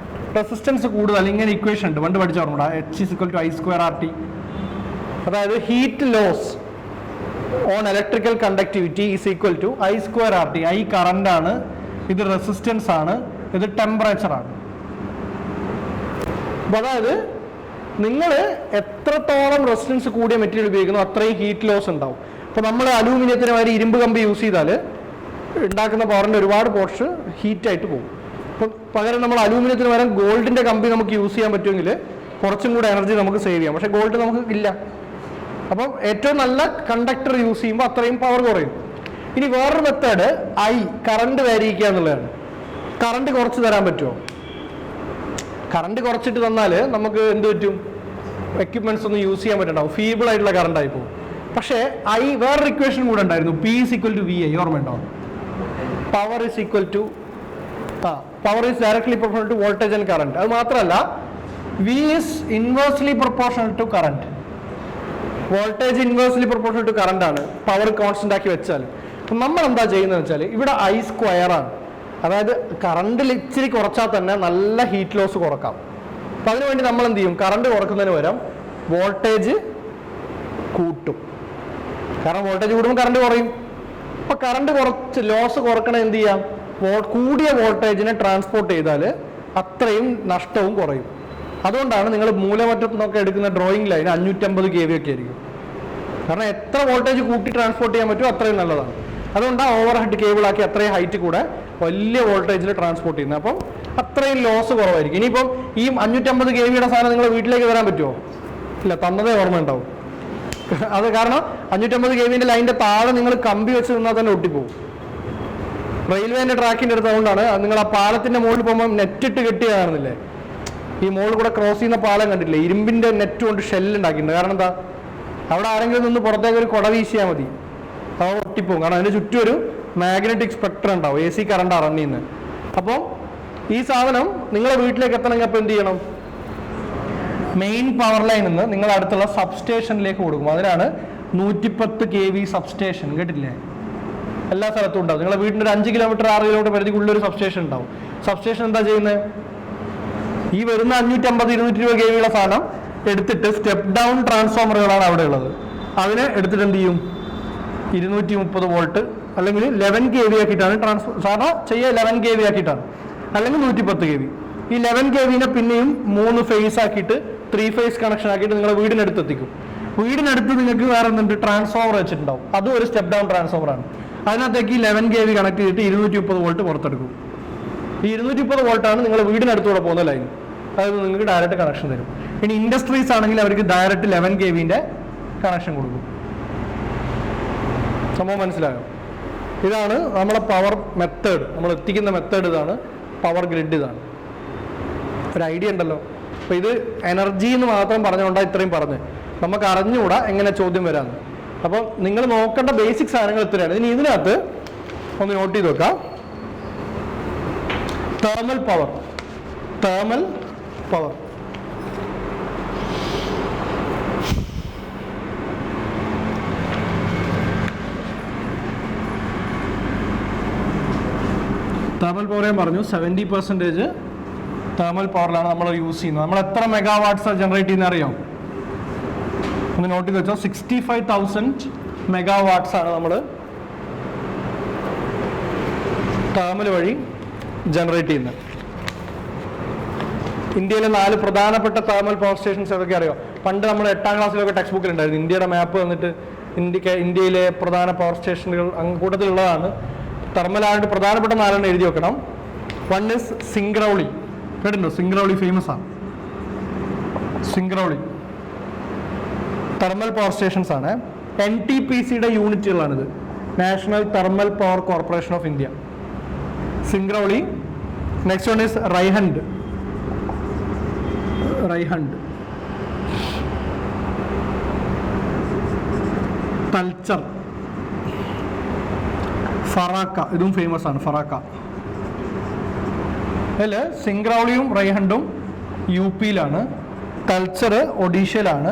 റെസിസ്റ്റൻസ് കൂടുതൽ ഇങ്ങനെ ഇക്വേഷൻ ഉണ്ട്, പണ്ട് പഠിച്ച ഓർമ്മ, H=I²RT. അതായത് heat loss on electrical conductivity is equal to I²RT. I current ആണ്, ഇത് റെസിസ്റ്റൻസ് ആണ്, ഇത് ടെമ്പറേച്ചർ ആണ്. അതായത് നിങ്ങൾ എത്രത്തോളം റെസിസ്റ്റൻസ് കൂടിയ മെറ്റീരിയൽ ഉപയോഗിക്കുന്നു അത്രയും ഹീറ്റ് ലോസ് ഉണ്ടാവും. അപ്പോൾ നമ്മൾ അലൂമിനിയത്തിന് വരെ ഇരുമ്പ് കമ്പി യൂസ് ചെയ്താൽ ഉണ്ടാക്കുന്ന പവറിൻ്റെ ഒരുപാട് പോർഷൻ ഹീറ്റായിട്ട് പോകും. അപ്പം പകരം നമ്മൾ അലൂമിനിയത്തിന് പകരം ഗോൾഡിൻ്റെ കമ്പി നമുക്ക് യൂസ് ചെയ്യാൻ പറ്റുമെങ്കിൽ കുറച്ചും കൂടെ എനർജി നമുക്ക് സേവ് ചെയ്യാം. പക്ഷേ ഗോൾഡ് നമുക്ക് ഇല്ല. അപ്പം ഏറ്റവും നല്ല കണ്ടക്ടർ യൂസ് ചെയ്യുമ്പോൾ അത്രയും പവർ കുറയും. ഇനി വേറൊരു മെത്തേഡ് കറണ്ട് വേരിയിക്കുക എന്നുള്ളതാണ്. കറണ്ട് കുറച്ച് തരാൻ പറ്റുമോ? കറണ്ട് കുറച്ചിട്ട് തന്നാൽ നമുക്ക് എന്ത് പറ്റും? എക്യുപ്മെന്റ്സ് ഒന്നും യൂസ് ചെയ്യാൻ പറ്റുന്നുണ്ടാവും, ഫീബിൾ ആയിട്ടുള്ള കറണ്ട് ആയി പോകും. പക്ഷേ വേറൊരു ഇക്വേഷൻ കൂടെ ഉണ്ടായിരുന്നു, P=VI. ഓർമ്മയുണ്ടോ? Power is equal to power is directly proportional to voltage and current. അത് മാത്രമല്ല, V is inversely proportional to current. Voltage inversely proportional to current ആണ് പവർ കോൺസ്റ്റന്റ് ആക്കി വെച്ചാൽ. അപ്പം നമ്മൾ എന്താ ചെയ്യുന്നത് വെച്ചാൽ ഇവിടെ I² ആണ്. അതായത് കറണ്ടിൽ ഇച്ചിരി കുറച്ചാൽ തന്നെ നല്ല ഹീറ്റ് ലോസ് കുറക്കാം. അപ്പം അതിനുവേണ്ടി നമ്മൾ എന്ത് ചെയ്യും? കറണ്ട് കുറക്കുന്നതിന് പകരം വോൾട്ടേജ് കൂട്ടും. കാരണം വോൾട്ടേജ് കൂടുമ്പോൾ കറണ്ട് കുറയും. അപ്പോൾ കറണ്ട് കുറച്ച് ലോസ് കുറക്കണം എന്ത് ചെയ്യാം? കൂടിയ വോൾട്ടേജിനെ ട്രാൻസ്പോർട്ട് ചെയ്താൽ അത്രയും നഷ്ടവും കുറയും. അതുകൊണ്ടാണ് നിങ്ങൾ മൂലമറ്റത്തു നിന്നൊക്കെ എടുക്കുന്ന ഡ്രോയിങ് ലൈൻ 550 kV ഒക്കെ ആയിരിക്കും. കാരണം എത്ര വോൾട്ടേജ് കൂട്ടി ട്രാൻസ്പോർട്ട് ചെയ്യാൻ പറ്റുമോ അത്രയും നല്ലതാണ്. അതുകൊണ്ടാണ് ഓവർ ഹെഡ് കേബിളാക്കി അത്രയും ഹൈറ്റ് കൂടെ വലിയ വോൾട്ടേജിൽ ട്രാൻസ്പോർട്ട് ചെയ്യുന്നത്. അപ്പം അത്രയും ലോസ് കുറവായിരിക്കും. ഇനിയിപ്പം ഈ 550 kV സാധനം നിങ്ങൾ വീട്ടിലേക്ക് വരാൻ പറ്റുമോ? ഇല്ല, തന്നതേ ഓർമ്മ ഉണ്ടാവും. അത് കാരണം 550 kV ലൈനിന്റെ താഴെ നിങ്ങൾ കമ്പി വെച്ച് നിന്നാൽ തന്നെ ഒട്ടിപ്പോകും. റെയിൽവേന്റെ ട്രാക്കിന്റെ അടുത്തുകൊണ്ടാണ് നിങ്ങൾ ആ പാലത്തിന്റെ മുകളിൽ പോകുമ്പോൾ നെറ്റ് ഇട്ട് കെട്ടിയ കാണുന്നില്ലേ? ഈ മുകളിൽ കൂടെ ക്രോസ് ചെയ്യുന്ന പാലം കണ്ടിട്ടില്ലേ? ഇരുമ്പിന്റെ നെറ്റ് കൊണ്ട് ഷെല്ലുണ്ടാക്കിയിട്ടുണ്ട്. കാരണം എന്താ? അവിടെ ആരെങ്കിലും നിന്ന് പുറത്തേക്ക് ഒരു കുട വീശിയാൽ മതി, അത് ഒട്ടിപ്പോകും. കാരണം അതിന് ചുറ്റും ഒരു മാഗ്നറ്റിക് സ്പെക്ട്രം ഉണ്ടാവും, AC കറണ്ട് റൺ ചെയ്യുന്നത്. അപ്പോൾ ഈ സാധനം നിങ്ങളുടെ വീട്ടിലേക്ക് എത്തണമെങ്കിൽ അപ്പോൾ എന്ത് ചെയ്യണം? മെയിൻ പവർ ലൈനിൽ നിന്ന് നിങ്ങൾ അടുത്തുള്ള സബ്സ്റ്റേഷനിലേക്ക് കൊടുക്കും. അതിനാണ് 110 kV സബ്സ്റ്റേഷൻ. കേട്ടില്ലേ? എല്ലാ സ്ഥലത്തും ഉണ്ടാവും. നിങ്ങളുടെ വീടിൻ്റെ ഒരു 5 കിലോമീറ്റർ 6 കിലോമീറ്റർ പരിധിക്കുള്ള ഒരു സബ്സ്റ്റേഷൻ ഉണ്ടാവും. സബ്സ്റ്റേഷൻ എന്താ ചെയ്യുന്നത്? ഈ വരുന്ന 550-220 kV സാധനം എടുത്തിട്ട് സ്റ്റെപ്പ് ഡൗൺ ട്രാൻസ്ഫോമറുകളാണ് അവിടെ ഉള്ളത്. അതിനെ എടുത്തിട്ട് എന്ത് ചെയ്യും? 230 വോൾട്ട് അല്ലെങ്കിൽ 11 kV ആക്കിയിട്ടാണ് സാധാരണ ചെയ്യുക. 11 kV ആക്കിയിട്ടാണ്, അല്ലെങ്കിൽ 110 kV. ഈ 11 kV പിന്നെയും 3 ഫേസ് ആക്കിയിട്ട് 3 ഫേസ് കണക്ഷൻ ആക്കിയിട്ട് നിങ്ങളുടെ വീടിനടുത്ത് എത്തിക്കും. വീടിനടുത്ത് നിങ്ങൾക്ക് വേറെ എന്തുണ്ട്? ട്രാൻസ്ഫോമർ വെച്ചിട്ടുണ്ടാവും. അതും ഒരു സ്റ്റെപ്പ് ഡൗൺ ട്രാൻസ്ഫോമർ ആണ്. അതിനകത്തേക്ക് 11 kV കണക്ട് ചെയ്തിട്ട് 230 വോൾട്ട് പുറത്തെടുക്കും. ഈ 230 വോൾട്ടാണ് നിങ്ങളുടെ വീടിനടുത്തൂടെ പോകുന്ന ലൈൻ. അതായത് നിങ്ങൾക്ക് ഡയറക്റ്റ് കണക്ഷൻ തരും. ഇനി ഇൻഡസ്ട്രീസ് ആണെങ്കിൽ അവർക്ക് ഡയറക്റ്റ് 11 kV കണക്ഷൻ കൊടുക്കും. സംഭവം മനസ്സിലായോ? ഇതാണ് നമ്മളെ പവർ മെത്തേഡ്. നമ്മൾ എത്തിക്കുന്ന മെത്തേഡ് ഇതാണ്. പവർ ഗ്രിഡ് ഇതാണ്. ഒരു ഐഡിയ ഉണ്ടല്ലോ. അപ്പോൾ ഇത് എനർജി എന്ന് മാത്രം പറഞ്ഞുകൊണ്ടാണ് ഇത്രയും പറഞ്ഞത്. നമുക്ക് അറിഞ്ഞുകൂടാ എങ്ങനെ ചോദ്യം വരാമെന്ന്. അപ്പം നിങ്ങൾ നോക്കേണ്ട ബേസിക് സാധനങ്ങൾ ഇത്രയാണ്. ഇനി ഇതിനകത്ത് ഒന്ന് നോട്ട് ചെയ്ത് വെക്കാം. Thermal power. Thermal power thermal power ഞാൻ പറഞ്ഞു 70% തെർമൽ പവറിലാണ് നമ്മൾ യൂസ് ചെയ്യുന്നത്. നമ്മൾ എത്ര മെഗാവാട്ട്സ് ജനറേറ്റ് ചെയ്യുന്ന അറിയാം? ഒന്ന് നോട്ട് ചെയ്ത് വെച്ചോ. 65,000 മെഗാവാട്ട്സ് ആണ് നമ്മൾ തെർമൽ വഴി ജനറേറ്റ് ചെയ്യുന്നത്. ഇന്ത്യയിലെ 4 പ്രധാനപ്പെട്ട തെർമൽ പവർ സ്റ്റേഷൻസ് ഏതൊക്കെ അറിയോ? പണ്ട് നമ്മൾ 8ാം ക്ലാസ്സിലൊക്കെ ടെക്സ്റ്റ് ബുക്കിൽ ഉണ്ടായിരുന്നു. ഇന്ത്യയുടെ മാപ്പ് വന്നിട്ട് ഇന്ത്യയിലെ പ്രധാന പവർ സ്റ്റേഷനുകൾ കൂട്ടത്തിലുള്ളതാണ്. തെർമലായിട്ട് പ്രധാനപ്പെട്ട 4 എഴുതി വെക്കണം. 1 is സിംഗ്രൗളി. കേട്ടിട്ടുണ്ടോ? സിംഗ്രൗളി ഫേമസ് ആണ്. സിംഗ്രൗളി തെർമൽ പവർ സ്റ്റേഷൻസ് ആണ്. NTPCയുടെ യൂണിറ്റുകളാണിത്. National thermal power corporation of India. Singrauli next one is Rihand. Talcher, Farakka, ഇതും ഫേമസ് ആണ് ഫറാക്ക. അതിൽ സിംഗ്രൗളിയും റൈഹണ്ടും UP-യിലാണ്, തൽച്ചർ ഒഡീഷയിലാണ്,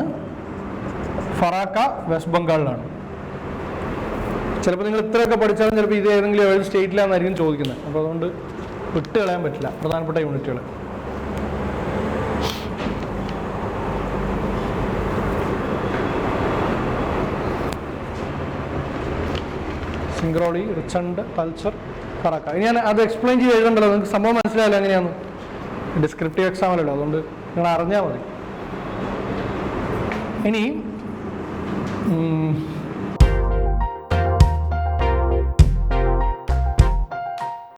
ഫറാക്ക വെസ്റ്റ് ബംഗാളിലാണ്. ചിലപ്പോൾ നിങ്ങൾ ഇത്രയൊക്കെ പഠിച്ചാലും ചിലപ്പോൾ ഇത് ഏതെങ്കിലും ഏത് സ്റ്റേറ്റിലാണെന്നായിരിക്കും ചോദിക്കുന്നത്. അപ്പോൾ അതുകൊണ്ട് വിട്ട് കളയാൻ പറ്റില്ല പ്രധാനപ്പെട്ട യൂണിറ്റുകൾ. സിംഗ്രോളി, റിച്ചണ്ട്, തൽച്ചർ, ഫറാക്ക. ഇനി ഞാൻ അത് എക്സ്പ്ലെയിൻ ചെയ്ത് എഴുതണ്ടല്ലോ, നിങ്ങൾക്ക് സംഭവം മനസ്സിലായില്ല എങ്ങനെയാണ്. ഡിസ്ക്രിപ്റ്റീവ് എക്സാം അല്ലല്ലോ, അതുകൊണ്ട് നിങ്ങൾ അറിഞ്ഞാൽ മതി. ഇനി